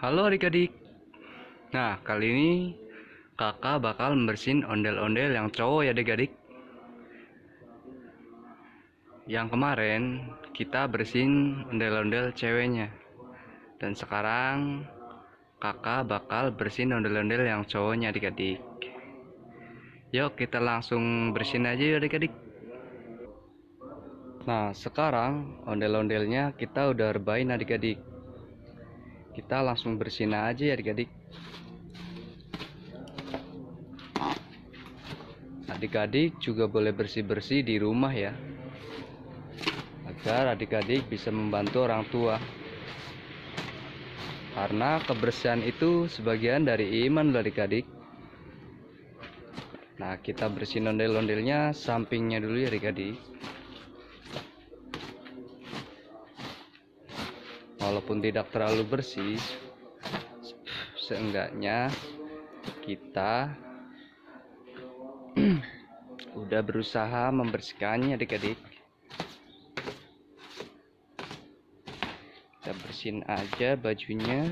Halo adik-adik. Nah, kali ini kakak bakal membersihin ondel-ondel yang cowok ya adik-adik. Yang kemarin kita bersihin ondel-ondel ceweknya. Dan sekarang kakak bakal bersihin ondel-ondel yang cowoknya adik-adik. Yuk kita langsung bersihin aja ya adik-adik. Nah, sekarang ondel-ondelnya kita udah rebahin adik-adik. Kita langsung bersihin aja ya adik-adik. Adik-adik juga boleh bersih-bersih di rumah ya, agar adik-adik bisa membantu orang tua. Karena kebersihan itu sebagian dari iman loh adik-adik. Nah, kita bersihin ondel-ondelnya sampingnya dulu ya adik-adik. Walaupun tidak terlalu bersih, seenggaknya kita udah berusaha membersihkannya adik-adik. Kita bersihin aja bajunya.